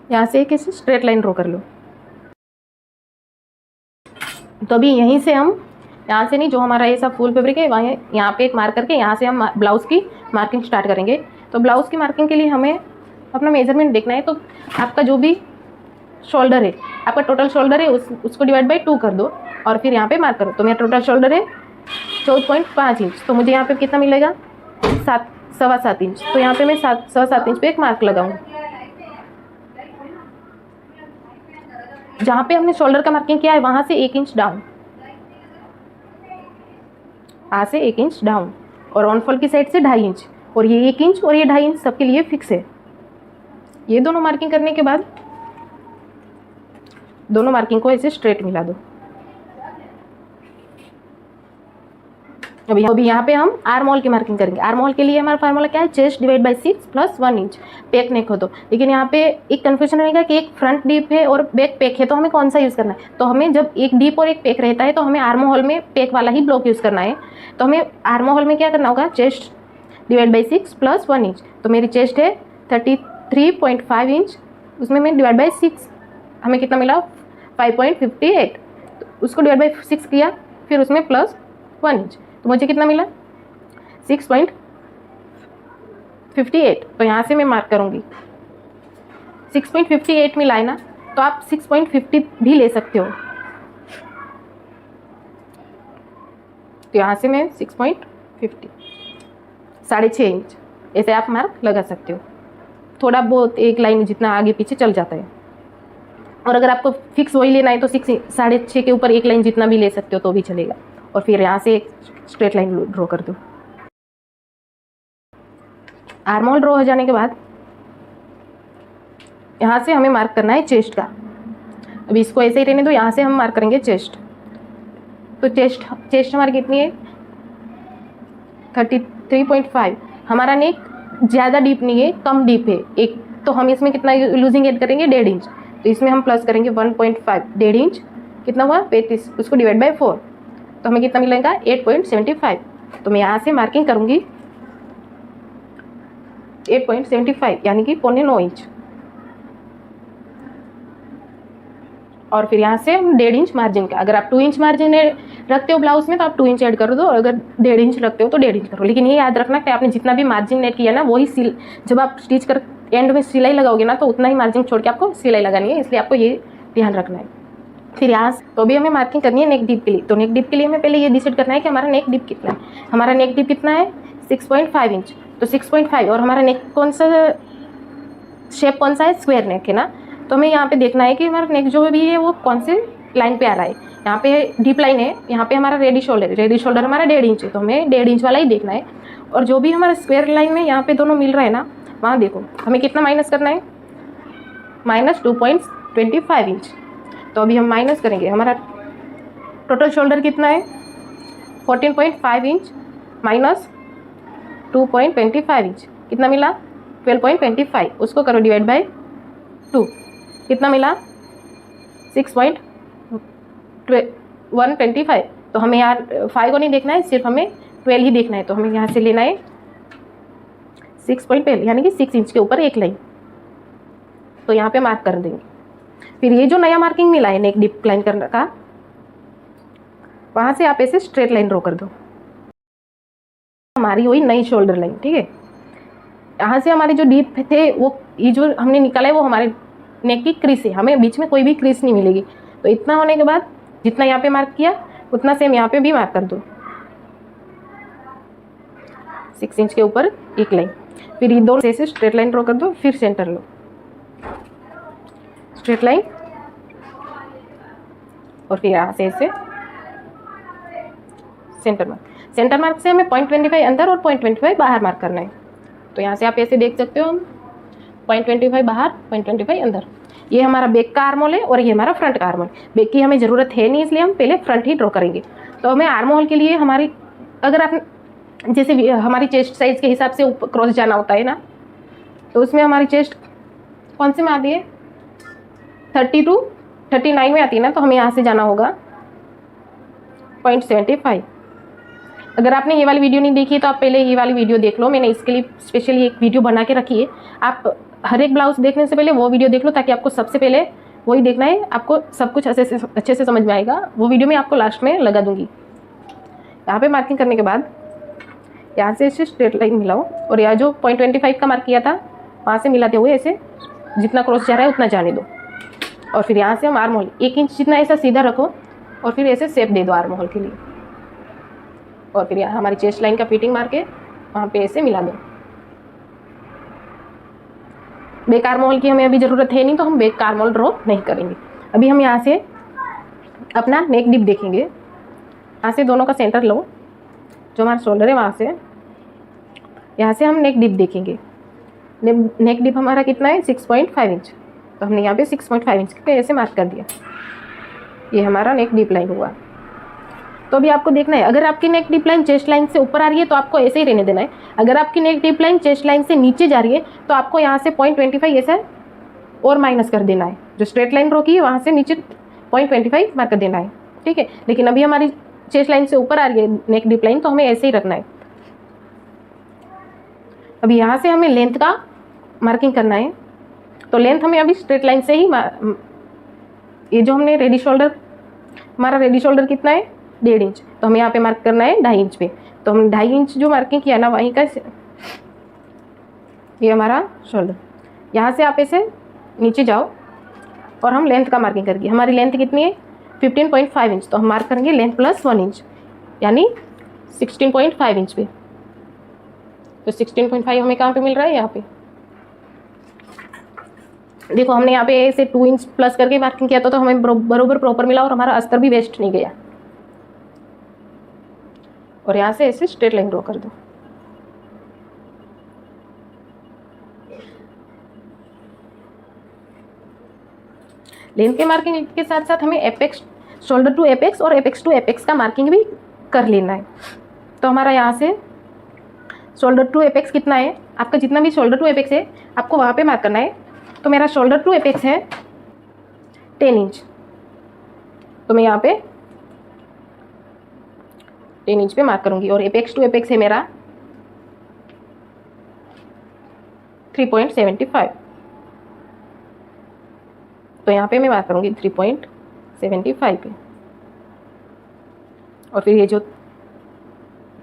यहाँ से एक ऐसे स्ट्रेट लाइन ड्रॉ कर लो। तो अभी यहीं से हम, यहाँ से नहीं, जो हमारा ये सब फुल फैब्रिक है वहाँ यहाँ पे एक मार्क करके यहाँ से हम ब्लाउज़ की मार्किंग स्टार्ट करेंगे। तो ब्लाउज़ की मार्किंग के लिए हमें अपना मेजरमेंट देखना है। तो आपका जो भी शोल्डर है, आपका टोटल शोल्डर है, उसको डिवाइड बाई 2 कर दो और फिर यहाँ पे मार्क करो। तो मेरा टोटल शोल्डर है 14.5 इंच, तो मुझे यहाँ पे कितना मिलेगा, 7.25 इंच। तो यहाँ पे मैं 7.25 इंच पे एक मार्क लगाऊंगी। जहाँ पे हमने शोल्डर का मार्किंग किया है वहाँ से 1 इंच डाउन, यहाँ से 1 इंच डाउन, और ऑन फॉल की साइड से 2.5 इंच, और ये 1 इंच और ये 2.5 इंच सबके लिए फिक्स है। ये दोनों मार्किंग करने के बाद दोनों मार्किंग को ऐसे स्ट्रेट मिला दो। अभी यहाँ पे हम आर्म होल की मार्किंग करेंगे। आर्म होल के लिए हमारा फार्मूला क्या है, chest divide by 6 plus 1 inch पेक नेक हो। तो लेकिन यहाँ पे एक कन्फ्यूजन रहेगा कि एक फ्रंट डीप है और बैक पेक है, तो हमें कौन सा यूज़ करना है। तो हमें जब एक डीप और एक पेक रहता है तो हमें आर्म होल में पेक वाला ही ब्लॉक यूज़ करना है। तो हमें आर्म होल में क्या करना होगा, chest divide by 6 plus 1 inch. तो मेरी चेस्ट है 33.5 इंच, उसमें मैं डिवाइड बाई 6, हमें कितना मिला 5.58। तो उसको डिवाइड बाई 6 किया, फिर उसमें प्लस 1 इंच, तो मुझे कितना मिला 6.58। तो यहाँ से मैं मार्क करूँगी 6.58 मिला है ना, तो आप 6.50 भी ले सकते हो। तो यहाँ से मैं 6.50, 6.5 इंच ऐसे आप मार्क लगा सकते हो। थोड़ा बहुत एक लाइन जितना आगे पीछे चल जाता है। और अगर आपको फिक्स वही लेना है तो 6.5 के ऊपर एक लाइन जितना भी ले सकते हो तो भी चलेगा। और फिर यहाँ से एक स्ट्रेट लाइन ड्रॉ कर दो। आर्म होल ड्रॉ हो जाने के बाद यहाँ से हमें मार्क करना है चेस्ट का। अभी इसको ऐसे ही रहने दो, यहाँ से हम मार्क करेंगे चेस्ट। तो चेस्ट हमारी कितनी है 33.5। हमारा नेक ज़्यादा डीप नहीं है, कम डीप है एक, तो हम इसमें कितना लूजिंग ऐड करेंगे 1.5 इंच। तो इसमें हम प्लस करेंगे 1.5, 1.5 इंच कितना हुआ 35, उसको डिवाइड बाई 4, तो हमें कितना मिलेगा 8.75। तो मैं यहाँ से मार्किंग करूँगी 8.75 यानी कि 0.9 इंच। और फिर यहाँ से हम 1.5 इंच मार्जिन का, अगर आप 2 इंच मार्जिन रखते हो ब्लाउज में तो आप 2 इंच ऐड कर दो, और अगर 1.5 इंच रखते हो तो 1.5 इंच करो। लेकिन ये याद रखना कि आपने जितना भी मार्जिन ऐड किया ना वही जब आप स्टिच कर एंड में सिलाई लगाओगे ना तो उतना ही मार्जिन छोड़ के आपको सिलाई लगानी है, इसलिए आपको ये ध्यान रखना है। फिर यहाँ तो भी हमें मार्किंग करनी है नेक डीप के लिए। तो नेक डीप के लिए हमें पहले ये डिसाइड करना है कि हमारा नेक डीप कितना है। हमारा नेक डीप कितना है 6.5 इंच। तो 6.5, और हमारा नेक कौन सा शेप कौन सा है, स्क्वायर नेक है ना। तो हमें यहाँ पे देखना है कि हमारा नेक जो भी है वो कौन से लाइन पे आ रहा है। यहाँ पे डीप लाइन है, यहाँ पे हमारा रेडी शोल्डर है, रेडी शोल्डर हमारा 1.5 इंच है, तो हमें 1.5 इंच वाला ही देखना है। और जो भी हमारा स्क्वायर लाइन में यहाँ पे दोनों मिल रहा है ना, वहाँ देखो हमें कितना माइनस करना है, -2.25 इंच। तो अभी हम माइनस करेंगे, हमारा टोटल शोल्डर कितना है 14.5 इंच माइनस 2.25 इंच, कितना मिला 12.25। उसको करो डिवाइड बाई 2, कितना मिला 6.125। तो हमें यार 5 को नहीं देखना है, सिर्फ हमें 12 ही देखना है। तो हमें यहाँ से लेना है 6.12 यानी कि 6 इंच के ऊपर एक लाइन, तो यहाँ पे मार्क कर देंगे। फिर ये जो नया मार्किंग मिला है नेक डीप लाइन करने का, वहाँ से आप ऐसे स्ट्रेट लाइन ड्रॉ कर दो, हमारी वही नई शोल्डर लाइन, ठीक है। यहाँ से हमारे जो डीप थे वो ये जो हमने निकाला है वो हमारे नेक की क्रीज है, हमें बीच में कोई भी क्रीज नहीं मिलेगी। तो इतना होने के बाद जितना यहाँ पे मार्क किया उतना सेम यहाँ पे भी मार्क कर दो, 6 इंच के ऊपर एक लाइन। फिर ये दोनों से स्ट्रेट लाइन ड्रॉ कर दो, फिर सेंटर लो, स्ट्रेट लाइन, और फिर यहाँ से ऐसे सेंटर मार्क। सेंटर मार्क से हमें 0.25 अंदर और 0.25 बाहर मार्क करना है। तो यहाँ से आप ऐसे देख सकते हो, हम 0.25 बाहर 0.25 अंदर। ये हमारा बैक का आर्म होल है और ये हमारा फ्रंट का आर्म होल। बैक की हमें ज़रूरत है नहीं, इसलिए हम पहले फ्रंट ही ड्रॉ करेंगे। तो हमें आर्म होल के लिए हमारी, अगर आप जैसे हमारी चेस्ट साइज़ के हिसाब से ऊपर क्रॉस जाना होता है ना, तो उसमें हमारी चेस्ट कौन से में आती है 30 to 39 में आती है ना, तो हमें यहाँ से जाना होगा 0.75। अगर आपने ये वाली वीडियो नहीं देखी तो आप पहले ये वाली वीडियो देख लो, मैंने इसके लिए स्पेशली एक वीडियो बना के रखी है। आप हर एक ब्लाउज देखने से पहले वो वीडियो देख लो, ताकि आपको सबसे पहले वही देखना है, आपको सब कुछ अच्छे से समझ में आएगा। वो वीडियो मैं आपको लास्ट में लगा दूंगी। यहाँ पे मार्किंग करने के बाद यहाँ से ऐसे स्ट्रेट लाइन मिलाओ, और यहाँ जो 0.25 का मार्क किया था वहाँ से मिलाते हुए ऐसे जितना क्रॉस जा रहा है उतना जाने दो। और फिर यहाँ से हम आर्म होल 1 इंच जितना ऐसा सीधा रखो, और फिर ऐसे शेप दे दो आर्म होल के लिए। और फिर यहाँ हमारी चेस्ट लाइन का फिटिंग मार के वहाँ पे ऐसे मिला दो। बैक आर्म होल की हमें अभी ज़रूरत है नहीं, तो हम बैक आर्म होल ड्रॉ नहीं करेंगे। अभी हम यहाँ से अपना नेक डिप देखेंगे। यहाँ से दोनों का सेंटर लो, जो हमारा शोल्डर है वहाँ से, यहाँ से हम नेक डिप देखेंगे। नेक डिप हमारा कितना है 6.5 इंच, तो हमने यहाँ पे 6.5 इंच पे ऐसे मार्क कर दिया। ये हमारा नेक डिप लाइन हुआ। तो अभी आपको देखना है, अगर आपकी नेक डिप लाइन चेस्ट लाइन से ऊपर आ रही है तो आपको ऐसे ही रहने देना है। अगर आपकी नेक डिप लाइन चेस्ट लाइन से नीचे जा रही है तो आपको यहाँ से 0.25 ऐसा और माइनस कर देना है। जो स्ट्रेट लाइन ड्रॉ की है वहाँ से नीचे 0.25 मार्क कर देना है, ठीक है। लेकिन अभी हमारी चेस्ट लाइन से ऊपर आ रही है नेक डिप लाइन, तो हमें ऐसे ही रखना है। अभी यहाँ से हमें लेंथ का मार्किंग करना है। तो लेंथ हमें अभी स्ट्रेट लाइन से ही ये जो हमने रेडी शोल्डर, हमारा रेडी शोल्डर कितना है 1.5 इंच, तो हमें यहाँ पे मार्क करना है 2.5 इंच पे। तो हम 2.5 इंच जो मार्किंग किया ना वहीं का ये हमारा शोल्डर। यहाँ से आप ऐसे नीचे जाओ और हम लेंथ का मार्किंग करेंगे। हमारी लेंथ कितनी है 15.5 इंच, तो हम मार्क करेंगे लेंथ प्लस 1 इंच यानी 16.5 इंच पे। तो 16.5 हमें कहाँ पे मिल रहा है, यहाँ पे देखो। हमने यहाँ पे ऐसे 2 इंच प्लस करके मार्किंग किया था, तो हमें बरोबर प्रॉपर मिला और हमारा अस्तर भी वेस्ट नहीं गया। और यहाँ से ऐसे स्ट्रेट लाइन ड्रॉ कर दो। लेंथ के मार्किंग के साथ साथ हमें एपेक्स, शोल्डर टू एपेक्स और एपेक्स टू एपेक्स का मार्किंग भी कर लेना है। तो हमारा यहाँ से शोल्डर टू एपेक्स कितना है, आपका जितना भी शोल्डर टू एपेक्स है आपको वहाँ पे मार्क करना है। तो मेरा शोल्डर टू एपेक्स है 10 इंच, तो मैं यहाँ पे 10 इंच पे मार्क करूँगी। और एपेक्स टू एपेक्स है मेरा 3.75, तो यहाँ पे मैं मार्क करूँगी 3.75 पे। और फिर ये जो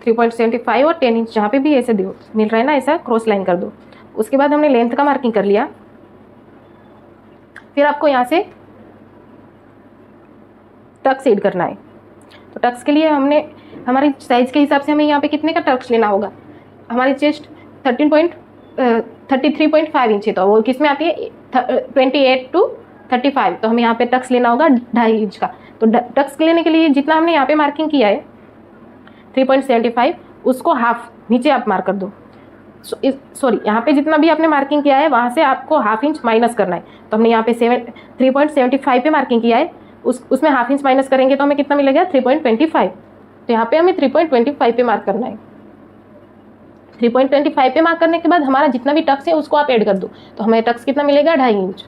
3.75 और 10 इंच जहाँ पे भी ऐसे दो मिल रहा है ना, ऐसा क्रॉस लाइन कर दो। उसके बाद हमने लेंथ का मार्किंग कर लिया। फिर आपको यहाँ से टक्स ऐड करना है। तो टक्स के लिए हमने हमारी साइज के हिसाब से हमें यहाँ पे कितने का टक्स लेना होगा। हमारी चेस्ट 33.5 इंच है, तो वो किस में आती है 28 to 35, तो हमें यहाँ पे टक्स लेना होगा 2.5 इंच का। तो टक्स लेने के लिए जितना हमने यहाँ पे मार्किंग किया है 3.75, उसको हाफ नीचे आप मार्क कर दो। सॉरी, यहाँ पे जितना भी आपने मार्किंग किया है वहाँ से आपको हाफ इंच माइनस करना है। तो हमने यहाँ पे 3.75 पे मार्किंग किया है, उसमें हाफ इंच माइनस करेंगे तो हमें कितना मिलेगा 3.25। तो यहाँ पे हमें 3.25 पे मार्क करना है। 3.25 पे मार्क करने के बाद हमारा जितना भी टक्स है उसको आप ऐड कर दो, तो हमें टक्स कितना मिलेगा 2.5 इंच।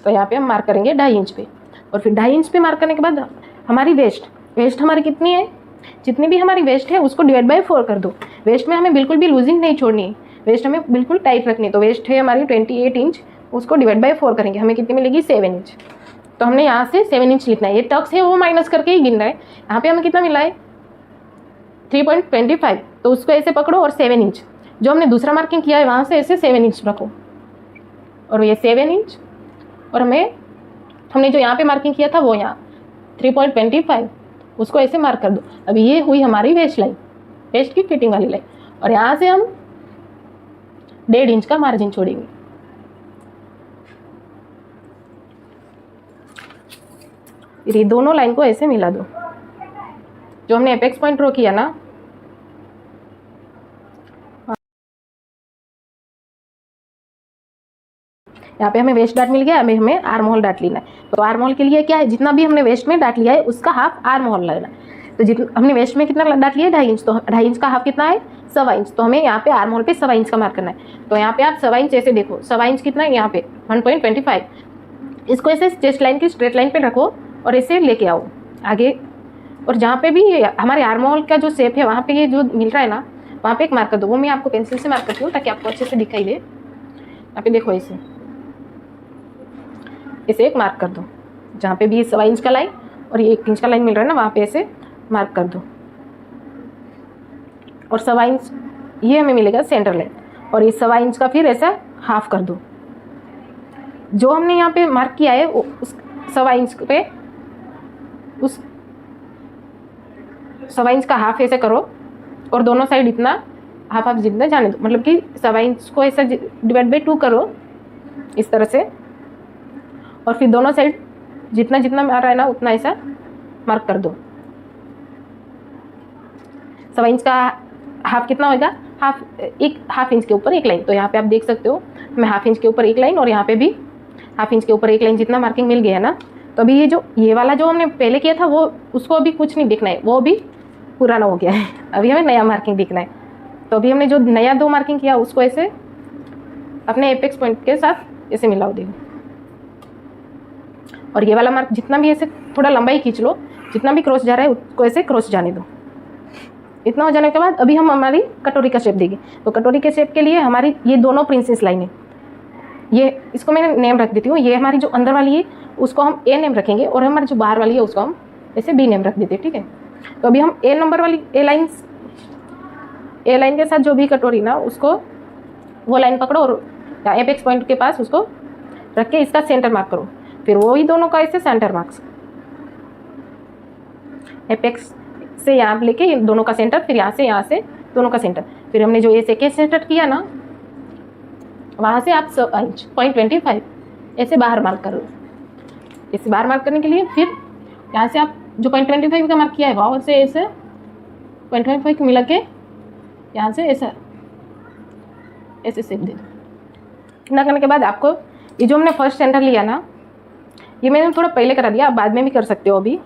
तो यहाँ पे हम मार्क करेंगे 2.5 इंच पे। और फिर 2.5 इंच पे मार्क करने के बाद हमारी वेस्ट हमारी कितनी है, जितनी भी हमारी वेस्ट है उसको डिवाइड बाय 4 कर दो। वेस्ट में हमें बिल्कुल भी लूजिंग नहीं छोड़नी है, वेस्ट हमें बिल्कुल टाइट रखनी है। तो वेस्ट है हमारी 28 इंच, उसको डिवाइड बाय 4 करेंगे, हमें कितनी मिलेगी 7 इंच। तो हमने यहाँ से 7 इंच लिखना है। ये टक्स है वो माइनस करके ही गिनना है। यहाँ पे हमें कितना मिला है 3.25, तो उसको ऐसे पकड़ो और 7 इंच जो हमने दूसरा मार्किंग किया है वहाँ से ऐसे 7 इंच रखो। और ये 7 इंच, और हमने जो यहाँ पे मार्किंग किया था वो यहाँ 3.25, उसको ऐसे मार्क कर दो। अभी ये हुई हमारी वेस्ट लाइन, वेस्ट की फिटिंग वाली लाइन। और यहाँ से हम 1.5 इंच का मार्जिन छोड़ेंगे। फिर ये दोनों लाइन को ऐसे मिला दो। जो हमने एपेक्स पॉइंट ड्रॉ किया ना, यहाँ पे हमें वेस्ट डाट मिल गया, अभी हमें आर्म होल डाट लेना है। तो आर्म होल के लिए क्या है, जितना भी हमने वेस्ट में डाट लिया है उसका हाफ आर्म होल लेना है। तो जितना हमने वेस्ट में कितना डाट लिया है 2.5 इंच, तो 2.5 इंच का हाफ कितना है 1.25 इंच। तो हमें यहाँ पे आर्म होल पे 1.25 इंच का मार्क करना है। तो यहाँ पे आप 1.25 इंच ऐसे देखो, 1.25 इंच कितना है यहाँ पे 1.25। इसको ऐसे चेस्ट लाइन की स्ट्रेट लाइन पे रखो और ऐसे लेके आओ आगे। और जहाँ पे भी हमारे आर्म होल का जो शेप है वहाँ पे ये जो मिल रहा है ना, वहाँ पे एक मार्क कर दो। वो मैं आपको पेंसिल से मार्क करती हूँ ताकि आपको अच्छे से दिखाई दे। यहाँ पे देखो इसे एक मार्क कर दो। जहाँ पे भी 1.25 इंच का लाइन और ये 1 इंच का लाइन मिल रहा है ना, वहाँ पे ऐसे मार्क कर दो। और 1.25 इंच ये हमें मिलेगा सेंटर लाइन, और ये 1.25 इंच का फिर ऐसा हाफ कर दो। जो हमने यहाँ पे मार्क किया है उस 1.25 इंच पे उस 1.25 इंच का हाफ ऐसे करो, और दोनों साइड इतना हाफ हाफ जितना जाने दो। मतलब कि 1.25 इंच को ऐसा डिवाइड बाई 2 करो इस तरह से, और फिर दोनों साइड जितना जितना आ रहा है ना उतना ऐसा मार्क कर दो। 1.25 इंच का हाफ कितना होगा, हाफ इंच के ऊपर एक लाइन। तो यहाँ पे आप देख सकते हो मैं हाफ इंच के ऊपर एक लाइन और यहाँ पे भी हाफ इंच के ऊपर एक लाइन जितना मार्किंग मिल गया है ना। तो अभी ये वाला जो हमने पहले किया था वो उसको अभी कुछ नहीं दिखना है, वो अभी पुराना हो गया है। अभी हमें नया मार्किंग दिखना है। तो अभी हमने जो नया 2 मार्किंग किया उसको ऐसे अपने एपेक्स पॉइंट के साथ ऐसे मिलाओ देखो। और ये वाला मार्क जितना भी ऐसे थोड़ा लंबा ही खींच लो, जितना भी क्रॉस जा रहा है उसको ऐसे क्रॉस जाने दो। इतना हो जाने के बाद अभी हम हमारी कटोरी का शेप देंगे। तो कटोरी के शेप के लिए हमारी ये दोनों प्रिंसेस लाइन है, ये इसको मैं नेम रख देती हूँ। ये हमारी जो अंदर वाली है उसको हम ए नेम रखेंगे, और हमारी जो बाहर वाली है उसको हम ऐसे बी नेम रख देते हैं, ठीक है। तो अभी हम ए नंबर वाली ए लाइन के साथ जो भी कटोरी ना उसको वो लाइन पकड़ो और एपेक्स पॉइंट के पास उसको रख के इसका सेंटर मार्क करो। फिर वही दोनों का ऐसे सेंटर मार्क्स, एपेक्स से यहाँ लेके दोनों का सेंटर, फिर यहाँ से दोनों का सेंटर। फिर हमने जो ऐसे के सेंटर किया ना वहाँ से आप 0.25 ऐसे बाहर मार्क करो। ऐसे बाहर मार्क करने के लिए फिर यहाँ से आप जो 0.25 का मार्क किया है वहाँ से ऐसे 0.25 को मिला के यहाँ से ऐसे शेप दे दो। इतना करने के बाद आपको ये जो हमने फर्स्ट सेंटर लिया ना, ये मैंने थोड़ा पहले करा दिया, आप बाद में भी कर सकते हो। अभी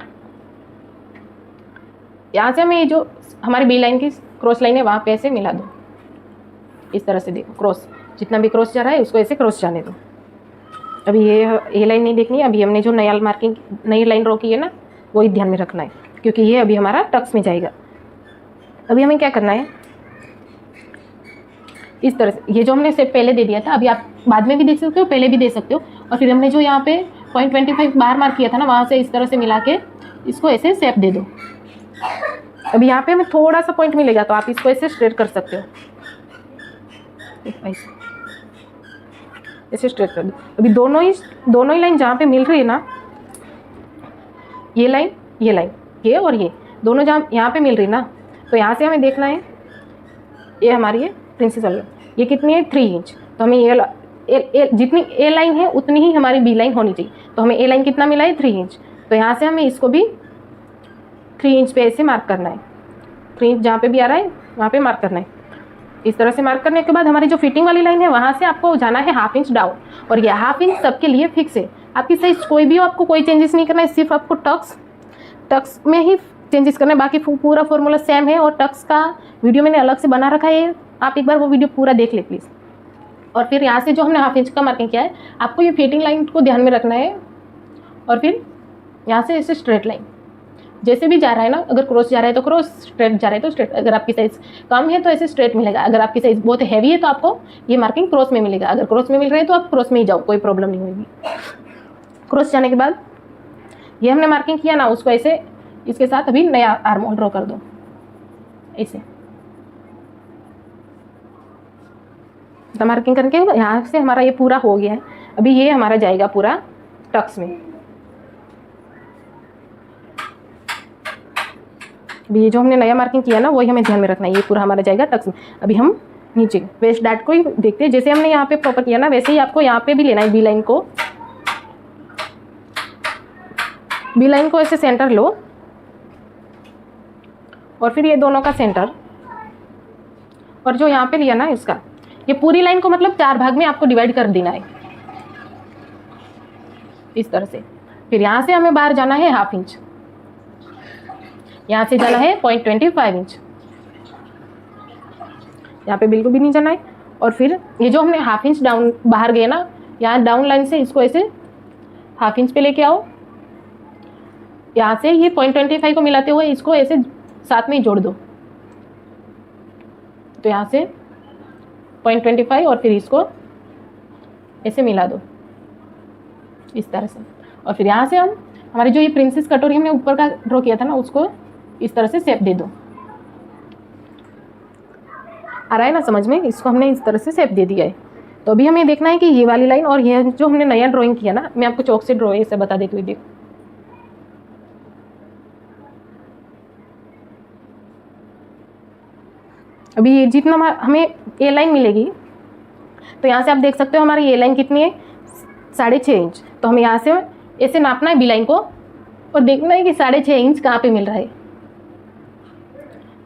यहाँ से हमें ये जो हमारी बी लाइन की क्रॉस लाइन है वहाँ पे ऐसे मिला दो इस तरह से। देखो क्रॉस जितना भी क्रॉस जा रहा है उसको ऐसे क्रॉस जाने दो। अभी ये लाइन नहीं देखनी है, अभी हमने जो नई लाइन ड्रॉ की है ना वही ध्यान में रखना है, क्योंकि ये अभी हमारा टक्स में जाएगा। अभी हमें क्या करना है, इस तरह से ये जो हमने शेप पहले दे दिया था, अभी आप बाद में भी देख सकते हो, पहले भी दे सकते हो। और फिर हमने जो यहाँ पे 0.25 बाहर मार्क किया था ना वहाँ से इस तरह से मिला के इसको ऐसे शेप दे दो। अभी यहाँ पे हमें थोड़ा सा पॉइंट मिलेगा तो आप इसको ऐसे स्ट्रेट कर सकते हो, ऐसे स्ट्रेट कर दो। अभी दोनों ही लाइन जहाँ पे मिल रही है ना, ये लाइन ये और ये दोनों जहाँ यहाँ पे मिल रही है ना, तो यहाँ से हमें देखना है ये हमारी है प्रिंसिपल, ये कितनी है 3 इंच। तो हमें ये जितनी ए लाइन है उतनी ही हमारी बी लाइन होनी चाहिए। तो हमें ए लाइन कितना मिला है 3 इंच, तो यहाँ से हमें इसको भी 3 इंच पे ऐसे मार्क करना है। 3 इंच जहाँ पे भी आ रहा है वहाँ पे मार्क करना है। इस तरह से मार्क करने के बाद हमारी जो फिटिंग वाली लाइन है वहाँ से आपको जाना है 1/2 इंच डाउन, और ये 1/2 इंच सबके लिए फिक्स है। आपकी साइज कोई भी हो, आपको कोई चेंजेस नहीं करना है, सिर्फ आपको टक्स में ही चेंजेस करना है। बाकी पूरा फॉर्मूला सेम है, और टक्स का वीडियो मैंने अलग से बना रखा है, आप एक बार वो वीडियो पूरा देख ले प्लीज़। और फिर यहाँ से जो हमने 1/2 इंच का मार्किंग किया है, आपको ये फिटिंग लाइन को ध्यान में रखना है। और फिर यहाँ से ऐसे स्ट्रेट लाइन जैसे भी जा रहा है ना, अगर क्रॉस जा रहा है तो क्रॉस, स्ट्रेट जा रहा है तो स्ट्रेट। अगर आपकी साइज कम है तो ऐसे स्ट्रेट मिलेगा, अगर आपकी साइज बहुत हैवी है तो आपको ये मार्किंग क्रॉस में मिलेगा। अगर क्रॉस में मिल रहा है तो आप क्रॉस में ही जाओ, कोई प्रॉब्लम नहीं होगी। क्रॉस जाने के बाद ये हमने मार्किंग किया ना, उसको ऐसे इसके साथ अभी नया आर्म होल ड्रॉ कर दो ऐसे। तो मार्किंग करके यहाँ से हमारा ये पूरा हो गया है। अभी ये हमारा जाएगा पूरा टक्स में। अभी ये जो हमने नया मार्किंग किया ना वही हमें ध्यान में रखना है, ये पूरा हमारा जाएगा टक्स में। अभी हम नीचे वेस्ट डार्ट को ही देखते हैं, जैसे हमने यहाँ पे प्रॉपर किया ना वैसे ही आपको यहाँ पे भी लेना है। बी लाइन को ऐसे सेंटर लो, और फिर ये दोनों का सेंटर, और जो यहाँ पे लिया ना इसका, ये पूरी लाइन को मतलब 4 भाग में आपको डिवाइड कर देना है इस तरह से। फिर यहाँ से हमें बाहर जाना है 1/2 इंच, यहाँ से जाना है 0.25 इंच, यहाँ पे बिल्कुल भी नहीं जाना है। और फिर ये जो हमने 1/2 इंच डाउन बाहर गए ना, यहाँ डाउन लाइन से इसको ऐसे 1/2 इंच पे लेके आओ। यहाँ से ये 0.25 को मिलाते हुए इसको ऐसे साथ में ही जोड़ दो, तो यहाँ से 0.25 और फिर इसको ऐसे मिला दो इस तरह से। और फिर यहाँ से हम हमारी जो ये प्रिंसेस कटोरी हमने ऊपर का ड्रॉ किया था ना, उसको इस तरह से शेप दे दो। आ रहा है ना समझ में? इसको हमने इस तरह से शेप दे दिया है। तो अभी हमें देखना है कि ये वाली लाइन और ये जो हमने नया ड्राइंग किया ना, मैं आपको चौक से ड्रॉ ऐसे बता देती हूँ। देखो अभी ये जितना हमें ए लाइन मिलेगी, तो यहाँ से आप देख सकते हो हमारी ए लाइन कितनी है, 6.5 इंच। तो हमें यहाँ से ऐसे नापना है बी लाइन को और देखना है कि 6.5 इंच कहाँ पे मिल रहा है।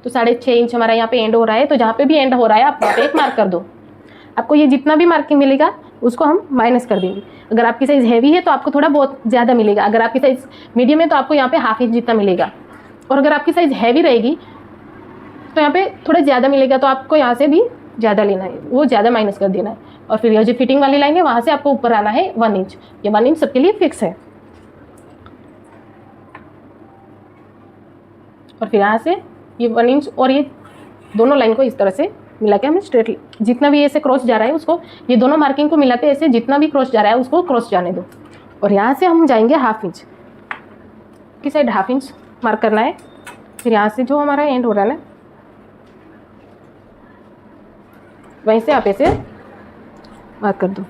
तो 6.5 इंच हमारा यहाँ पे एंड हो रहा है। तो जहाँ पे भी एंड हो रहा है आप वहाँ पे एक मार्क कर दो। आपको ये जितना भी मार्किंग मिलेगा उसको हम माइनस कर देंगे। अगर आपकी साइज़ हैवी है तो आपको थोड़ा बहुत ज़्यादा मिलेगा, अगर आपकी साइज़ मीडियम है तो आपको यहाँ पे ½ इंच जितना मिलेगा, और अगर आपकी साइज़ हैवी रहेगी तो यहाँ पे थोड़ा ज़्यादा मिलेगा, तो आपको यहाँ से भी ज़्यादा लेना है, वो ज़्यादा माइनस कर देना है। और फिर ये जो फिटिंग वाली लाइन है वहाँ से आपको ऊपर आना है 1 इंच। ये 1 इंच सबके लिए फिक्स है। और फिर यहाँ से ये 1 इंच और ये दोनों लाइन को इस तरह से मिला के हमें स्ट्रेट, जितना भी ऐसे क्रॉस जा रहा है उसको, ये दोनों मार्किंग को मिलाते ऐसे जितना भी क्रॉस जा रहा है उसको क्रॉस जाने दो। और यहाँ से हम जाएंगे ½ इंच की साइड, ½ इंच मार्क करना है। फिर यहाँ से जो हमारा एंड हो रहा है ना, वहीं से आप ऐसे मार्क कर दो।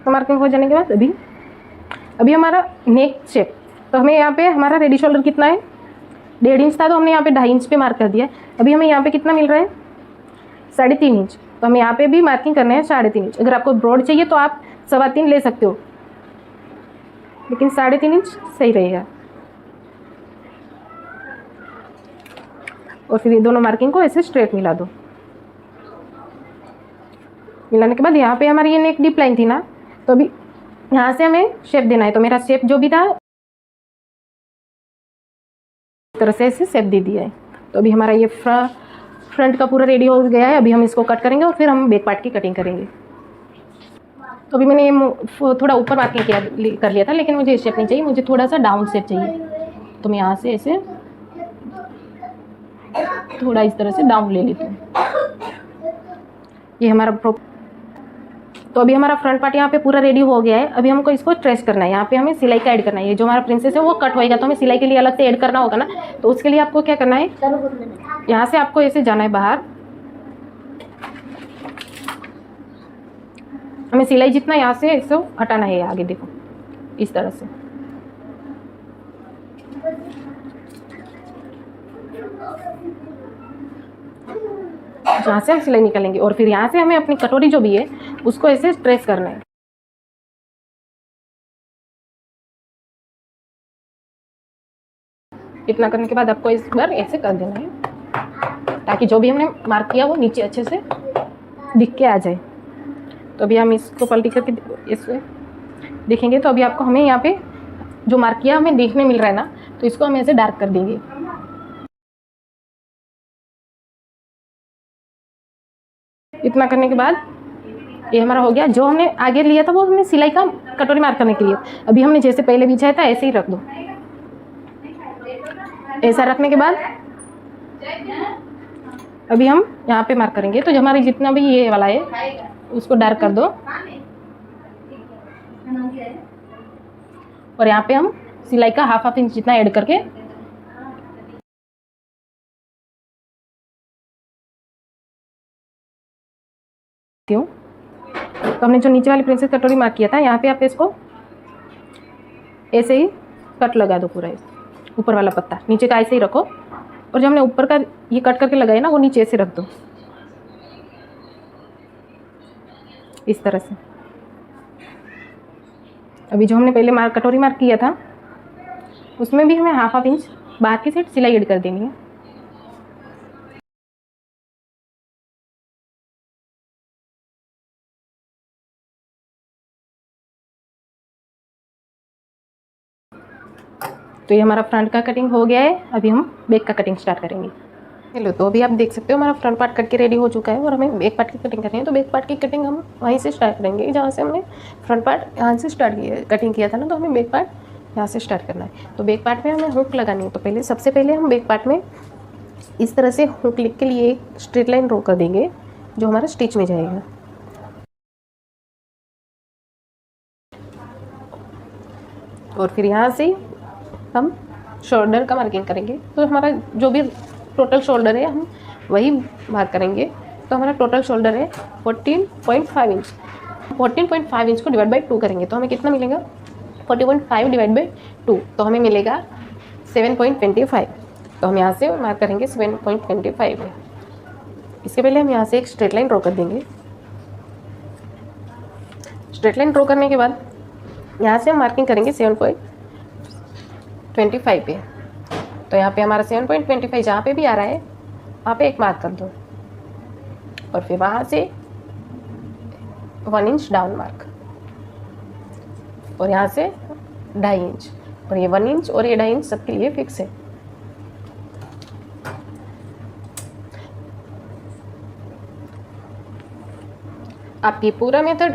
तो मार्किंग हो जाने के बाद अभी हमारा नेक शेप, तो हमें यहाँ पे हमारा रेडी शोल्डर कितना है, 1.5 इंच था, तो हमने यहाँ पे 2.5 इंच पे मार्क कर दिया है। अभी हमें यहाँ पे कितना मिल रहा है, 3.5 इंच। तो हमें यहाँ पे भी मार्किंग करना है 3.5 इंच। अगर आपको ब्रॉड चाहिए तो आप 3.25 ले सकते हो, लेकिन 3.5 इंच सही रहेगा। और फिर ये दोनों मार्किंग को ऐसे स्ट्रेट मिला दो। मिलाने के बाद यहाँ पे हमारी ये नेक डीप लाइन थी ना, तो अभी यहाँ से हमें शेप देना है। तो मेरा शेप जो भी था इस तरह से ऐसे शेप दे दिया है। तो अभी हमारा ये फ्रंट का पूरा रेडी हो गया है। अभी हम इसको कट करेंगे और फिर हम बैक पार्ट की कटिंग करेंगे। तो अभी मैंने ये थोड़ा ऊपर मार्किंग कर लिया था, लेकिन मुझे शेप नहीं चाहिए, मुझे थोड़ा सा डाउन शेप चाहिए। तो मैं यहाँ से ऐसे थोड़ा इस तरह से डाउन ले लेती हूँ। ये हमारा तो अभी हमारा फ्रंट पार्ट यहाँ पे पूरा रेडी हो गया है। अभी हमको इसको ट्रेस करना है। यहाँ पे हमें सिलाई का ऐड करना है। ये जो हमारा प्रिंसेस है वो कट होएगा, तो हमें सिलाई के लिए अलग से ऐड करना होगा ना। तो उसके लिए आपको क्या करना है, यहाँ से आपको ऐसे जाना है बाहर। हमें सिलाई जितना यहाँ से इसको हटाना है आगे, देखो इस तरह से। जहाँ से हम सिलाई निकालेंगे और फिर यहाँ से हमें अपनी कटोरी जो भी है उसको ऐसे ट्रेस करना है। इतना करने के बाद आपको इस बार ऐसे कर देना है, ताकि जो भी हमने मार्क किया वो नीचे अच्छे से दिख के आ जाए। तो अभी हम इसको पलटी करके इससे देखेंगे, तो अभी आपको हमें यहाँ पे जो मार्क किया हमें देखने मिल रहा है ना, तो इसको हम ऐसे डार्क कर देंगे। इतना करने के बाद ये हमारा हो गया। जो हमने आगे लिया था वो हमने सिलाई का कटोरी मार्क करने के लिए, अभी हमने जैसे पहले बिछाया था ऐसे ही रख दो। ऐसा रखने के बाद अभी हम यहाँ पे मार्क करेंगे। तो जो हमारी जितना भी ये वाला है उसको डार्क कर दो, और यहाँ पे हम सिलाई का ½ इंच जितना ऐड करके तो हमने जो नीचे वाली प्रिंसेस कटोरी मार्क किया था, यहाँ पे आप इसको ऐसे ही कट लगा दो पूरा। ऊपर वाला पत्ता नीचे का ऐसे ही रखो, और जो हमने ऊपर का ये कट करके लगाया ना वो नीचे ऐसे रख दो इस तरह से। अभी जो हमने पहले कटोरी मार्क किया था उसमें भी हमें ½ इंच बाहर की साइड सिलाई ऐड कर देनी है। तो ये हमारा फ्रंट का कटिंग हो गया है। अभी हम बैक का कटिंग स्टार्ट करेंगे। हेलो, तो अभी आप देख सकते हो हमारा फ्रंट पार्ट कट के रेडी हो चुका है और हमें बैक पार्ट की कटिंग करनी है। तो बैक पार्ट की कटिंग हम वहीं से स्टार्ट करेंगे जहाँ से हमने फ्रंट पार्ट यहाँ से कटिंग किया था ना, तो हमें बैक पार्ट यहाँ से स्टार्ट करना है। तो बैक पार्ट में हमें हुक लगानी है। तो सबसे पहले हम बैक पार्ट में इस तरह से हुक लिख के लिए एक स्ट्रेट लाइन ड्रॉ कर देंगे जो हमारा स्टिच में जाएगा। और फिर यहाँ से हम शोल्डर का मार्किंग करेंगे। तो हमारा जो भी टोटल शोल्डर है हम वही मार्क करेंगे। तो हमारा टोटल शोल्डर है 14.5 इंच। 14.5 इंच को डिवाइड बाई 2 करेंगे तो हमें कितना मिलेगा, 40.5 डिवाइड बाई 2 तो हमें मिलेगा 7.25। तो हम यहाँ से मार्क करेंगे 7.25 है। इसके पहले हम यहाँ से एक स्ट्रेट लाइन ड्रॉ कर देंगे। स्ट्रेट लाइन ड्रॉ करने के बाद यहाँ से हम मार्किंग करेंगे 7.25 पे। तो यहाँ पे हमारा 7.25 जहाँ पे भी आ रहा है वहाँ पे एक मार्क कर दो और फिर वहाँ से 1 इंच डाउन मार्क और यहाँ से 2.5 इंच और ये 1 इंच और ये 2.5 इंच सबके लिए फिक्स है। आपकी पूरा मेथड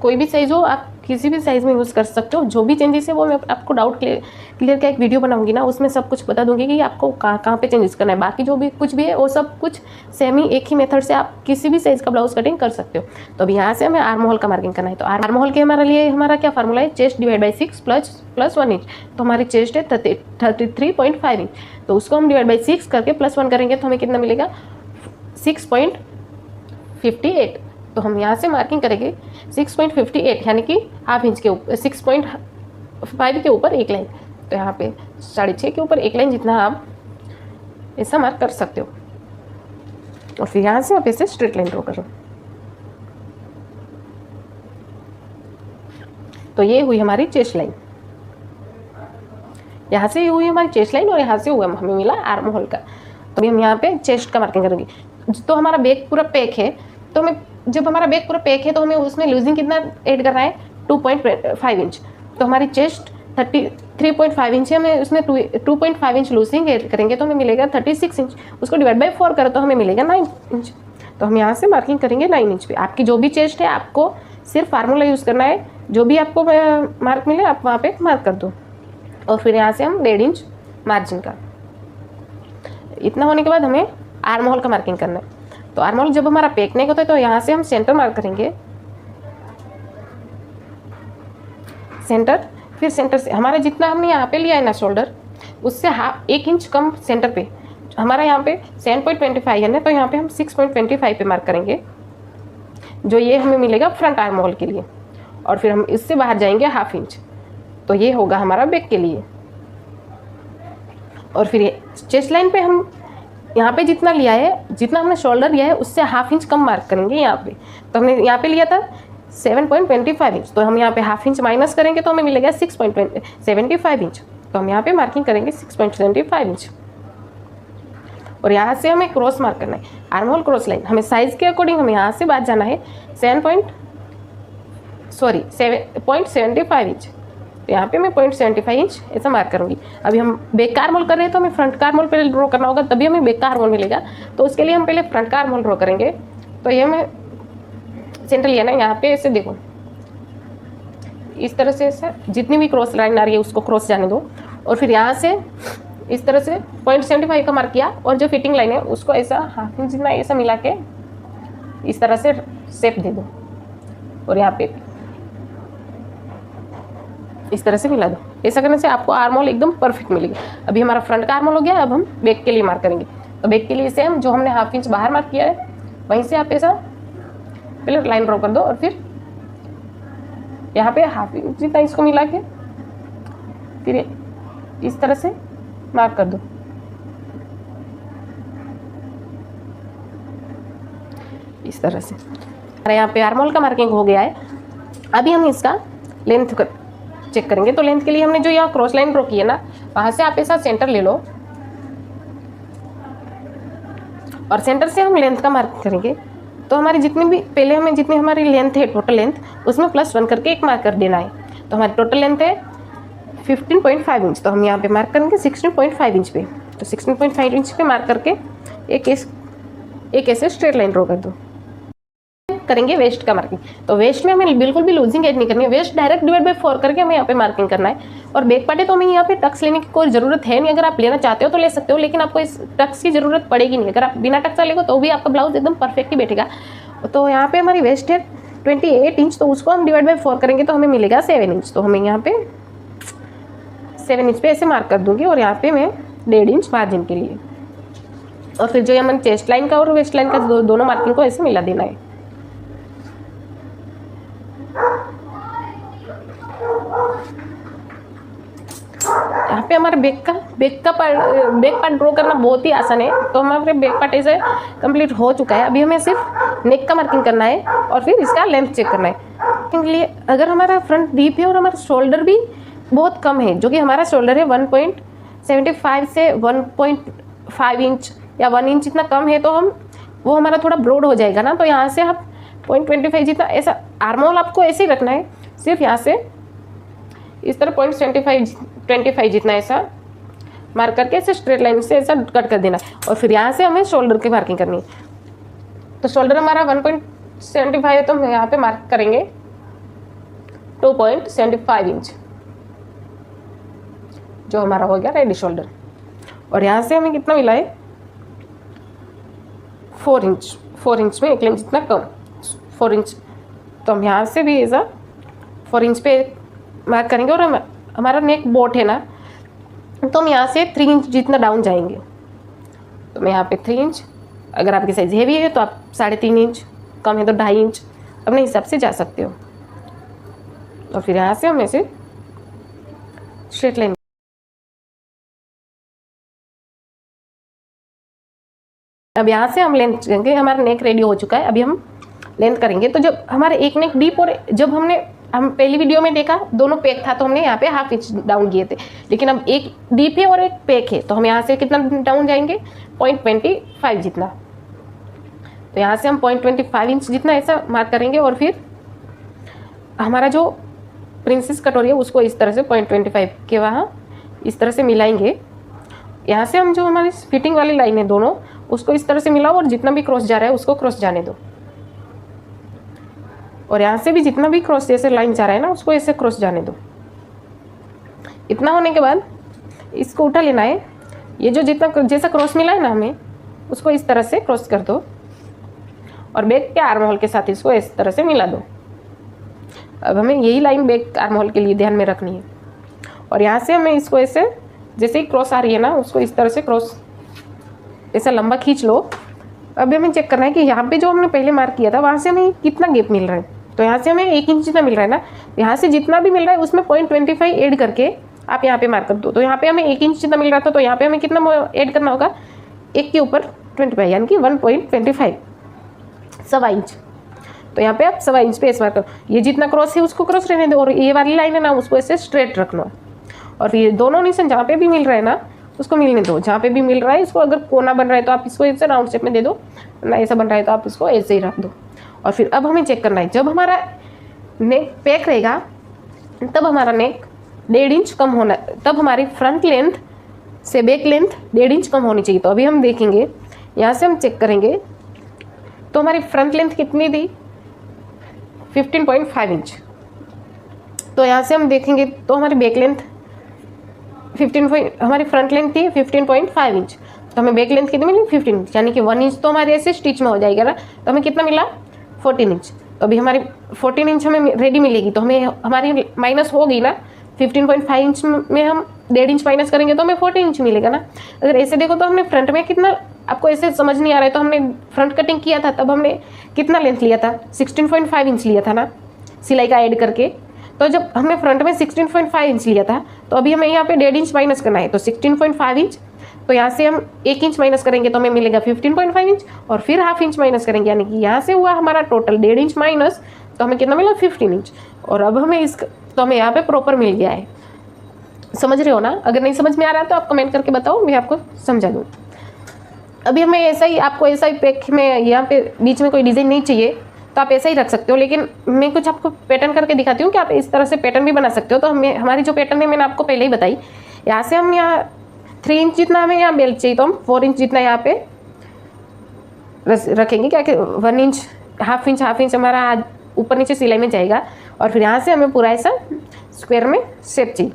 कोई भी साइज हो आप किसी भी साइज़ में यूज़ कर सकते हो। जो भी चेंजेस है वो मैं आपको डाउट क्लियर का एक वीडियो बनाऊंगी ना, उसमें सब कुछ बता दूंगी कि आपको कहाँ पे चेंजेस करना है। बाकी जो भी कुछ भी है वो सब कुछ सेम ही एक ही मेथड से आप किसी भी साइज़ का ब्लाउज कटिंग कर सकते हो। तो अभी यहाँ से हमें आर्म होल का मार्किंग करना है। तो आर्म होल के हमारे लिए हमारा क्या फार्मूला है, chest divide by 6 plus 1 inch. तो हमारी चेस्ट है 33.5 इंच। तो उसको हम डिवाइड बाई 6 करके प्लस 1 करेंगे तो हमें कितना मिलेगा, 6.58। तो हम यहाँ से मार्किंग करेंगे 6.58 यानी कि हाफ इंच के ऊपर 6.5 के ऊपर एक लाइन। तो यहाँ पे 6.5 के ऊपर एक लाइन जितना आप ऐसा मार्क कर सकते हो और फिर यहाँ से आप ऐसे स्ट्रेट लाइन ड्रॉ करो। तो ये हुई हमारी चेस्ट लाइन, यहाँ से हुई हमारी चेस्ट लाइन और यहाँ से हुआ हमें मिला आर्म होल का। तो अभी हम यहाँ पे चेस्ट का मार्किंग करेंगे। तो हमारा बैक पूरा पैक है तो हमें जब हमारा बैक पूरा पैक है तो हमें उसमें लूजिंग कितना ऐड करना है, 2.5 इंच। तो हमारी चेस्ट 33.5 इंच है, हमें उसमें 2.5 इंच लूजिंग ऐड करेंगे तो हमें मिलेगा 36 इंच। उसको डिवाइड बाई 4 करो तो हमें मिलेगा 9 इंच। तो हम यहाँ से मार्किंग करेंगे 9 इंच पे। आपकी जो भी चेस्ट है आपको सिर्फ फार्मूला यूज़ करना है, जो भी आपको मार्क मिले आप वहाँ पे मार्क कर दो। और फिर यहाँ से हम 1.5 इंच मार्जिन का, इतना होने के बाद हमें आर्म होल का मार्किंग करना है। तो आर्म होल जब हमारा पैक नहीं होता है तो यहाँ से हम सेंटर मार्क करेंगे, सेंटर। फिर सेंटर से हमारा जितना हमने यहाँ पे लिया है ना शोल्डर, उससे 1 इंच कम सेंटर पे हमारा यहाँ पे 7.25 है ना, तो यहाँ पे हम 6.25 पे मार्क करेंगे जो ये हमें मिलेगा फ्रंट आर्म होल के लिए। और फिर हम इससे बाहर जाएंगे हाफ इंच, तो ये होगा हमारा बैक के लिए। और फिर चेस्ट लाइन पे हम यहाँ पे जितना लिया है, जितना हमने शोल्डर लिया है उससे हाफ इंच कम मार्क करेंगे यहाँ पे। तो हमने यहाँ पे लिया था 7.25 इंच, तो हम यहाँ पे हाफ इंच माइनस करेंगे तो हमें मिलेगा 6.75 इंच। तो हम यहाँ पे मार्किंग करेंगे 6.75 इंच। और यहाँ से हमें क्रॉस मार्क करना है, आर्म होल क्रॉस लाइन। हमें साइज़ के अकॉर्डिंग हमें यहाँ से बात जाना है 7.75 इंच। तो यहाँ पे मैं 0.75 इंच ऐसा मार्क करूँगी। अभी हम बैक का आर्म होल कर रहे हैं तो हमें फ्रंट का आर्म होल पहले ड्रॉ करना होगा, तभी हमें बैक का आर्म होल मिलेगा। तो उसके लिए हम पहले फ्रंट का आर्म होल ड्रॉ करेंगे। तो ये हमें सेंटर लिया ना, यहाँ पे ऐसे देखो इस तरह से ऐसे जितनी भी क्रॉस लाइन आ रही है उसको क्रॉस जाने दो। और फिर यहाँ से इस तरह से 0.75 का मार्क किया और जो फिटिंग लाइन है उसको ऐसा हाफ इंच जितना ऐसा मिला के इस तरह से शेप दे दो और यहाँ पे इस तरह से मिला दो। ऐसा करने से आपको आर्म होल एकदम परफेक्ट मिलेगी। अभी हमारा फ्रंट का आर्म होल हो गया, अब हम बैक के लिए मार्क करेंगे। तो बैक के लिए सेम जो हमने हाफ इंच बाहर मार्क किया है वहीं से आप ऐसा पहले लाइन ड्रॉ कर दो और फिर यहाँ पे हाफ इंच जितना इसको मिला के फिर इस तरह से मार्क कर दो। इस तरह से हमारे यहाँ पे आर्म होल का मार्किंग हो गया है। अभी हम इसका लेंथ चेक करेंगे। तो लेंथ के लिए हमने जो यहाँ क्रॉस लाइन ड्रॉ की है ना, वहां से आप ऐसा सेंटर ले लो और सेंटर से हम लेंथ का मार्क करेंगे। तो हमारी जितनी भी पहले हमें जितनी हमारी लेंथ है टोटल लेंथ, उसमें +1 करके एक मार्क कर देना है। तो हमारी टोटल लेंथ है 15.5 इंच, तो हम यहाँ पे मार्क करेंगे 16.5 इंच पे। तो 16.5 इंच पे मार्क करके एक ऐसे स्ट्रेट लाइन ड्रॉ कर दो। करेंगे वेस्ट का मार्किंग। तो वेस्ट में हमें बिल्कुल भी लूजिंग एड नहीं करनी है, वेस्ट डायरेक्ट डिवाइड बाई 4 करके हमें यहाँ पे मार्किंग करना है। और बैक पार्ट है तो हमें यहाँ पे टक्स लेने की कोई ज़रूरत है नहीं, अगर आप लेना चाहते हो तो ले सकते हो, लेकिन आपको इस टक्स की ज़रूरत पड़ेगी नहीं। अगर आप बिना टक्स लेगो तो भी आपका ब्लाउज एकदम परफेक्ट ही बैठेगा। तो यहाँ पे हमारी वेस्ट है 28 इंच, तो उसको हम डिवाइड बाई 4 करेंगे तो हमें मिलेगा 7 इंच। तो हमें यहाँ पे 7 इंच पे ऐसे मार्क कर दूंगी और यहाँ पे मैं 1.5 इंच मार्जिन के लिए, और फिर जो हमें चेस्ट लाइन का और वेस्ट लाइन का दोनों मार्किंग को ऐसे मिला देना है। यहाँ पे हमारे बैक पार्ट ड्रॉ करना बहुत ही आसान है। तो हमारे बैक पार्ट ऐसे कंप्लीट हो चुका है। अभी हमें सिर्फ नेक का मार्किंग करना है और फिर इसका लेंथ चेक करना है। के लिए अगर हमारा फ्रंट डीप है और हमारा शोल्डर भी बहुत कम है, जो कि हमारा शोल्डर है 1.75 से 1.5 इंच या 1 इंच इतना कम है, तो हम वो हमारा थोड़ा ब्रॉड हो जाएगा ना। तो यहाँ से आप 0.25 जितना ऐसा आर्महोल आपको ऐसे ही रखना है, सिर्फ यहाँ से इस तरह 0.25 जितना ऐसा मार्क करके ऐसे स्ट्रेट लाइन से ऐसा कट कर देना है। और फिर यहाँ से हमें शोल्डर की मार्किंग करनी है। तो शोल्डर हमारा 1.75 है, तो हम यहाँ पे मार्क करेंगे 2.75 इंच, जो हमारा हो गया रेडी शोल्डर। और यहाँ से हमें कितना मिला है 4 इंच में 1 इंच जितना कम 4 इंच। तो हम यहाँ से भी ऐसा 4 इंच पे मार्क करेंगे। और हमारा नेक बोट है ना, तो हम यहाँ से 3 इंच जितना डाउन जाएंगे। तो मैं यहाँ पे 3 इंच, अगर आपकी साइज हेवी है तो आप 3.5 इंच, कम है तो 2.5 इंच अपने हिसाब से जा सकते हो। और फिर यहाँ से हम ऐसे स्ट्रेट लाइन। अब यहाँ से हम लेंथ करेंगे। हमारा नेक रेडी हो चुका है, अभी हम लेंथ करेंगे। तो जब हमारे एक नेक डीप और जब हम पहली वीडियो में देखा दोनों पैक था, तो हमने यहाँ पे 1/2 इंच डाउन किए थे, लेकिन अब एक डीप है और एक पैक है, तो हम यहाँ से कितना डाउन जाएंगे 0.25 जितना। तो यहाँ से हम 0.25 इंच जितना ऐसा मार्क करेंगे। और फिर हमारा जो प्रिंसेस कटोरी है उसको इस तरह से 0.25 के वहाँ इस तरह से मिलाएंगे। यहाँ से हम जो हमारी फिटिंग वाली लाइन है दोनों, उसको इस तरह से मिलाओ और जितना भी क्रॉस जा रहा है उसको क्रॉस जाने दो। और यहाँ से भी जितना भी क्रॉस जैसे लाइन जा रहा है ना, उसको ऐसे क्रॉस जाने दो। इतना होने के बाद इसको उठा लेना है। ये जो जितना जैसा क्रॉस मिला है ना, हमें उसको इस तरह से क्रॉस कर दो और बैक के आर्म होल के साथ इसको इस तरह से मिला दो। अब हमें यही लाइन बैक आर्म होल के लिए ध्यान में रखनी है। और यहाँ से हमें इसको ऐसे जैसे ही क्रॉस आ रही है ना, उसको इस तरह से क्रॉस ऐसा लंबा खींच लो। अब हमें चेक करना है कि यहाँ पे जो हमने पहले मार्क किया था वहाँ से हमें कितना गैप मिल रहा है। तो यहाँ से हमें 1 इंच जितना मिल रहा है ना, यहाँ से जितना भी मिल रहा है उसमें 0.25 ऐड करके आप यहाँ पे मार्क कर दो। तो यहाँ पे हमें 1 इंच जितना मिल रहा था, तो यहाँ पे हमें कितना ऐड करना होगा 1 के ऊपर 25, यानी कि 1.25 1/2 इंच। तो यहाँ पे आप 1/2 इंच पे ऐसे मार्क करो। ये जितना क्रॉस है उसको क्रॉस रहने दो, और ये वाली लाइन है ना उसको ऐसे स्ट्रेट रखना। और ये दोनों निशान जहाँ पे भी मिल रहा है ना उसको मिलने दो। जहाँ पे भी मिल रहा है इसको, अगर कोना बन रहा है तो आप इसको ऐसे राउंड शेप में दे दो, ना ऐसा बन रहा है तो आप इसको ऐसे ही रख दो। और फिर अब हमें चेक करना है, जब हमारा नेक पैक रहेगा तब हमारा नेक 1.5 इंच कम होना, तब हमारी फ्रंट लेंथ से बैक लेंथ 1.5 इंच कम होनी चाहिए। तो अभी हम देखेंगे, यहाँ से हम चेक करेंगे तो हमारी फ्रंट लेंथ कितनी थी 15.5 इंच। तो यहाँ से हम देखेंगे तो हमारी बैक लेंथ हमारी फ्रंट लेंथ थी 15.5 इंच। तो हमें बैक लेंथ कितनी मिली 15 इंच, यानी कि 1 इंच तो हमारे ऐसे स्टिच में हो जाएगा ना। तो हमें कितना मिला 14 इंच। तो अभी हमारी 14 इंच हमें रेडी मिलेगी। तो हमें हमारी माइनस होगी ना 15.5 इंच में हम 1.5 इंच माइनस करेंगे तो हमें 14 इंच मिलेगा ना। अगर ऐसे देखो तो हमने फ्रंट में कितना, आपको ऐसे समझ नहीं आ रहा है तो हमने फ्रंट कटिंग किया था तब हमने कितना लेंथ लिया था 16.5 इंच लिया था ना, सिलाई का ऐड करके। तो जब हमने फ्रंट में 16.5 इंच लिया था, तो अभी हमें यहाँ पे 1.5 इंच माइनस करना है। तो 16.5 इंच, तो यहाँ से हम 1 इंच माइनस करेंगे तो हमें मिलेगा 15.5 इंच, और फिर 1/2 इंच माइनस करेंगे, यानी कि यहाँ से हुआ हमारा टोटल 1.5 इंच माइनस, तो हमें कितना मिला 15 इंच। और अब हमें तो हमें यहाँ पे प्रॉपर मिल गया है। समझ रहे हो ना? अगर नहीं समझ में आ रहा है तो आप कमेंट करके बताओ, मैं आपको समझा दूँ। अभी हमें ऐसा ही, आपको ऐसा ही पैक में यहाँ पे बीच में कोई डिज़ाइन नहीं चाहिए तो आप ऐसा ही रख सकते हो, लेकिन मैं कुछ आपको पैटर्न करके दिखाती हूँ कि आप इस तरह से पैटर्न भी बना सकते हो। तो हमारी जो पैटर्न है मैंने आपको पहले ही बताई। यहाँ से हम यहाँ 3 इंच जितना हमें यहाँ बेल्ट चाहिए, तो हम 4 इंच जितना यहाँ पे रखेंगे, क्या कि 1 इंच हाफ इंच हमारा ऊपर नीचे सिलाई में जाएगा। और फिर यहाँ से हमें पूरा ऐसा स्क्वायर में शेप चाहिए।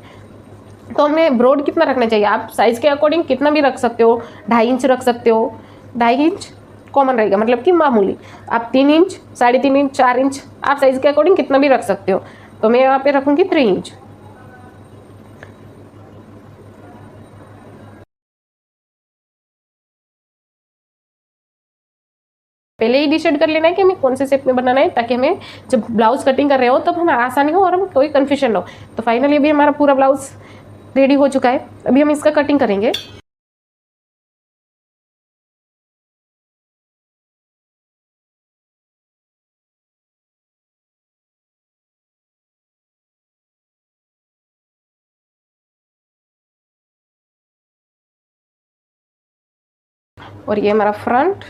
तो हमें ब्रॉड कितना रखना चाहिए, आप साइज़ के अकॉर्डिंग कितना भी रख सकते हो, 2.5 इंच रख सकते हो। 2.5 इंच कॉमन रहेगा, मतलब कि मामूली। आप 3 इंच, 3.5 इंच, 4 इंच, आप साइज़ के अकॉर्डिंग कितना भी रख सकते हो। तो मैं यहाँ पे रखूँगी 3 इंच। पहले ही डिसाइड कर लेना है कि हमें कौन से शेप में बनाना है, ताकि हमें जब ब्लाउज कटिंग कर रहे हो तब हमें आसानी हो और हमें कोई कन्फ्यूजन हो। तो फाइनली अभी हमारा पूरा ब्लाउज रेडी हो चुका है। अभी हम इसका कटिंग करेंगे। और ये हमारा फ्रंट,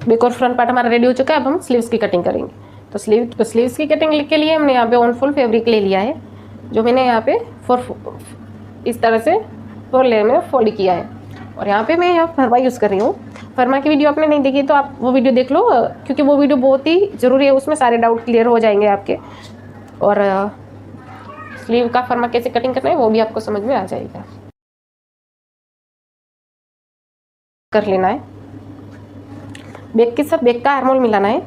बैक और फ्रंट पार्ट हमारा रेडी हो चुका है। अब हम स्लीव्स की कटिंग करेंगे। तो स्लीव्स की कटिंग के लिए हमने यहाँ पे ऑन फुल फैब्रिक ले लिया है, जो मैंने यहाँ पे इस तरह से 4 लेयर में फोल्ड किया है। और यहाँ पे मैं यहाँ फरमा यूज़ कर रही हूँ। फरमा की वीडियो आपने नहीं देखी तो आप वो वीडियो देख लो, क्योंकि वो वीडियो बहुत ही ज़रूरी है, उसमें सारे डाउट क्लियर हो जाएंगे आपके। और स्लीव का फरमा कैसे कटिंग करना है वो भी आपको समझ में आ जाएगा। कर लेना है, बैक के साथ बैक का आर्महोल मिलाना है।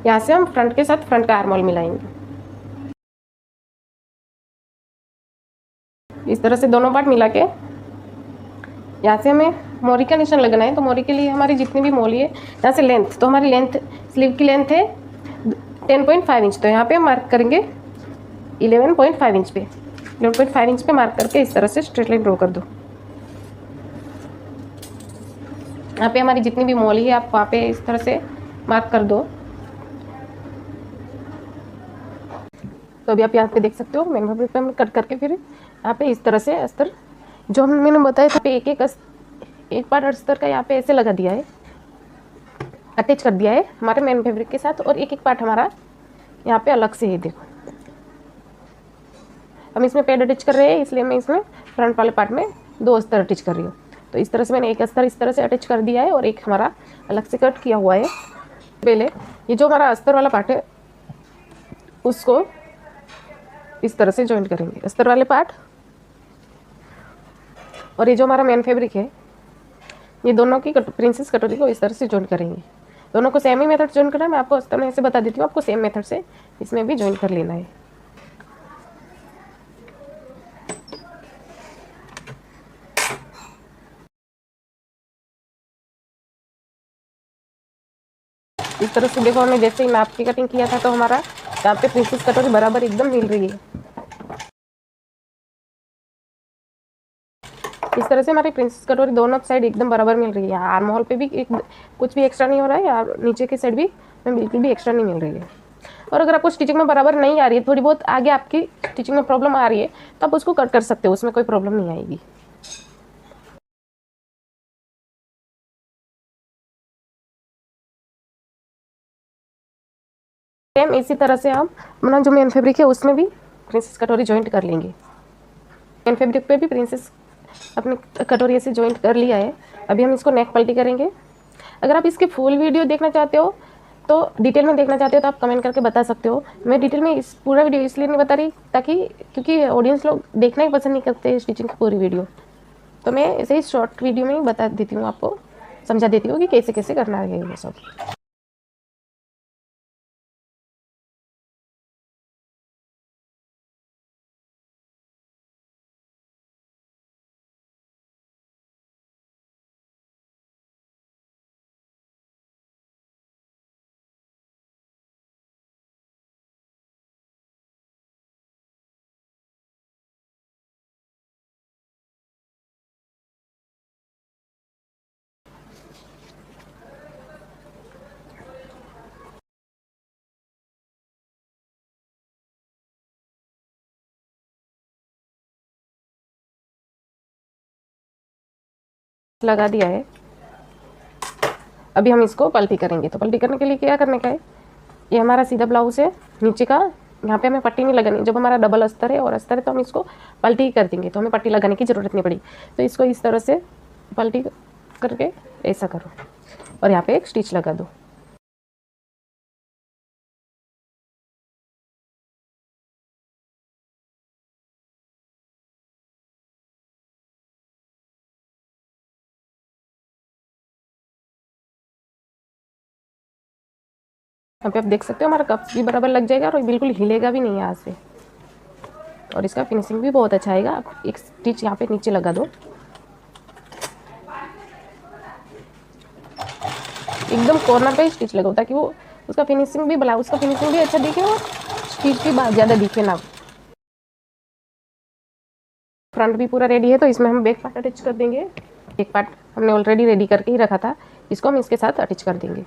यहाँ से हम फ्रंट के साथ फ्रंट का आर्महोल मिलाएंगे। इस तरह से दोनों पार्ट मिला के यहाँ से हमें मोरी का निशान लगना है। तो मोरी के लिए हमारी जितनी भी मोरी है, यहाँ से लेंथ, तो हमारी लेंथ स्लीव की लेंथ है 10.5 इंच। तो यहाँ पे मार्क करेंगे 11.5 इंच पे। 11.5 इंच पे मार्क करके इस तरह से स्ट्रेट लाइन ड्रॉ कर दो। यहाँ पे हमारी जितनी भी मोली है आप वहाँ पे इस तरह से मार्क कर दो। तो अभी आप यहाँ पे देख सकते हो मैन फैब्रिक पे हमने कट करके फिर यहाँ पे इस तरह से अस्तर, जो मैंने बताया था, एक पार्ट अस्तर का यहाँ पे ऐसे लगा दिया है, अटैच कर दिया है हमारे मैन फैब्रिक के साथ। और एक पार्ट हमारा यहाँ पे अलग से है। देखो हम इसमें पैड अटैच कर रहे हैं, इसलिए मैं इसमें फ्रंट वाले पार्ट में 2 अस्तर अटैच कर रही हूँ। तो इस तरह से मैंने एक अस्तर इस तरह से अटैच कर दिया है और एक हमारा अलग से कट किया हुआ है। पहले ये जो हमारा अस्तर वाला पार्ट है उसको इस तरह से जॉइंट करेंगे, अस्तर वाले पार्ट। और ये जो हमारा मेन फैब्रिक है, ये दोनों की प्रिंसेस कटोरी को इस तरह से जॉइंट करेंगे। दोनों को सेम ही मेथड जॉइन करना है। मैं आपको अस्तर में ऐसे बता देती हूँ, आपको सेम मेथड से इसमें भी जॉइन कर लेना है। इस तरह से देखो, हमने जैसे ही नाप की कटिंग किया था तो हमारा यहाँ पे प्रिंसेस कटोरी बराबर एकदम मिल रही है। इस तरह से हमारी प्रिंसेस कटोरी दोनों साइड एकदम बराबर मिल रही है। आर्म होल पे भी कुछ भी एक्स्ट्रा नहीं हो रहा है, और नीचे की साइड भी बिल्कुल भी एक्स्ट्रा नहीं मिल रही है। और अगर आपको स्टिचिंग में बराबर नहीं आ रही है, थोड़ी बहुत आगे आपकी स्टिचिंग में प्रॉब्लम आ रही है, तो आप उसको कट कर सकते हो, उसमें कोई प्रॉब्लम नहीं आएगी। सेम इसी तरह से हम अपना जो मेन फैब्रिक है उसमें भी प्रिंसेस कटोरी जॉइंट कर लेंगे। मेन फैब्रिक पे भी प्रिंसेस अपने कटोरी से जॉइंट कर लिया है। अभी हम इसको नेक पल्टी करेंगे। अगर आप इसकी फुल वीडियो देखना चाहते हो, तो डिटेल में देखना चाहते हो, तो आप कमेंट करके बता सकते हो। मैं डिटेल में इस पूरा वीडियो इसलिए नहीं बता रही क्योंकि ऑडियंस लोग देखना ही पसंद नहीं करते स्टिचिंग की पूरी वीडियो। तो मैं ऐसे ही शॉर्ट वीडियो में ही बता देती हूँ, आपको समझा देती हूँ कि कैसे कैसे करना है ये सब। लगा दिया है। अभी हम इसको पल्टी करेंगे। तो पल्टी करने के लिए क्या करने का है, ये हमारा सीधा ब्लाउज है, नीचे का यहाँ पे हमें पट्टी नहीं लगानी। जब हमारा डबल अस्तर है और अस्तर है तो हम इसको पलटी ही कर देंगे, तो हमें पट्टी लगाने की ज़रूरत नहीं पड़ी। तो इसको इस तरह से पलटी करके ऐसा करो और यहाँ पे एक स्टिच लगा दो। यहाँ पे आप देख सकते हो हमारा कप भी बराबर लग जाएगा और बिल्कुल हिलेगा भी नहीं यहाँ से, और इसका फिनिशिंग भी बहुत अच्छा आएगा। आप एक स्टिच यहाँ पे नीचे लगा दो, एकदम कॉर्नर पे स्टिच लगाओ ताकि वो उसका फिनिशिंग भी ब्लाउज का फिनिशिंग भी अच्छा दिखे और स्टिच भी ज़्यादा दिखे ना। फ्रंट भी पूरा रेडी है, तो इसमें हम बैक पार्ट अटैच कर देंगे। एक पार्ट हमने ऑलरेडी रेडी करके ही रखा था, इसको हम इसके साथ अटैच कर देंगे।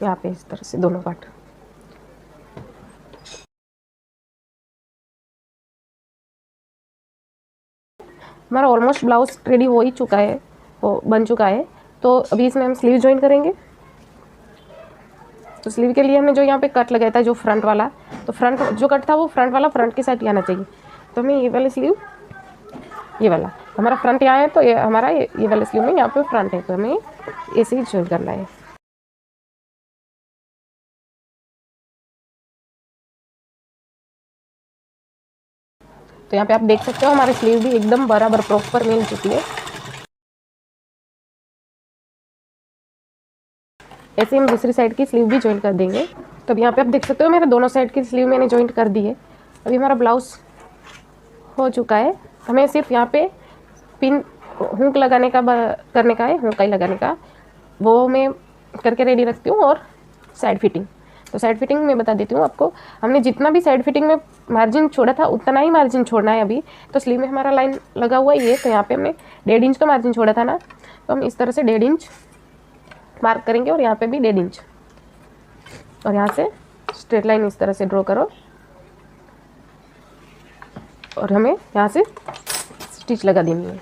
यहाँ पे इस तरह से दोनों पार्ट। हमारा ऑलमोस्ट ब्लाउज रेडी हो ही चुका है, वो बन चुका है। तो अभी इसमें हम स्लीव ज्वाइन करेंगे। तो स्लीव के लिए हमने जो यहाँ पे कट लगाया था, जो फ्रंट वाला, तो फ्रंट जो कट था वो फ्रंट वाला फ्रंट के साथ ही आना चाहिए। तो हमें ये वाला स्लीव, ये वाला हमारा फ्रंट यहाँ है, तो ये हमारा ये वाला स्लीव में यहाँ पे फ्रंट है, तो हमें ऐसे ही ज्वाइन करना है। तो यहाँ पे आप देख सकते हो हमारी स्लीव भी एकदम बराबर प्रॉपर मिल चुकी है। ऐसे हम दूसरी साइड की स्लीव भी ज्वाइन कर देंगे। तो अब यहाँ पे आप देख सकते हो मेरे दोनों साइड की स्लीव मैंने ज्वाइन कर दी है। अभी हमारा ब्लाउज हो चुका है। हमें सिर्फ यहाँ पे पिन हुक लगाने का करने का है, हुकाई लगाने का, वो मैं करके रेडी रखती हूँ। और साइड फिटिंग, तो साइड फिटिंग मैं बता देती हूँ आपको। हमने जितना भी साइड फिटिंग में मार्जिन छोड़ा था उतना ही मार्जिन छोड़ना है अभी। तो स्लीव में हमारा लाइन लगा हुआ है ये, तो यहाँ पे हमने 1.5 इंच का मार्जिन छोड़ा था ना, तो हम इस तरह से 1.5 इंच मार्क करेंगे और यहाँ पे भी 1.5 इंच, और यहाँ से स्ट्रेट लाइन इस तरह से ड्रॉ करो और हमें यहाँ से स्टिच लगा देनी है।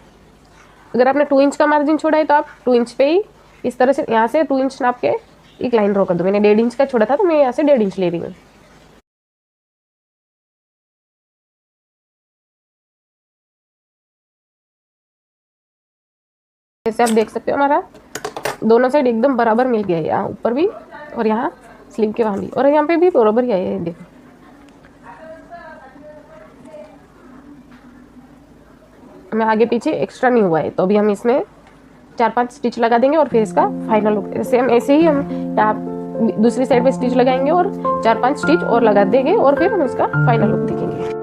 अगर आपने 2 इंच का मार्जिन छोड़ा है तो आप 2 इंच पे ही इस तरह से यहाँ से 2 इंच नाप के एक लाइन ड्रॉ कर दो। मैंने 1.5 इंच का छोड़ा था तो मैं यहाँ से 1.5 इंच ले रही हूँ। जैसे आप देख सकते हो हमारा दोनों साइड एकदम बराबर मिल गया है, यहाँ ऊपर भी और यहाँ स्लीव के वहाँ भी, और यहाँ पे भी बराबर ही है। देखो हमें आगे पीछे एक्स्ट्रा नहीं हुआ है, तो अभी हम इसमें 4-5 स्टिच लगा देंगे और फिर इसका फाइनल लुक ऐसे ही हम यहाँ दूसरी साइड पे स्टिच लगाएंगे और 4-5 स्टिच और लगा देंगे और फिर हम इसका फाइनल लुक देखेंगे।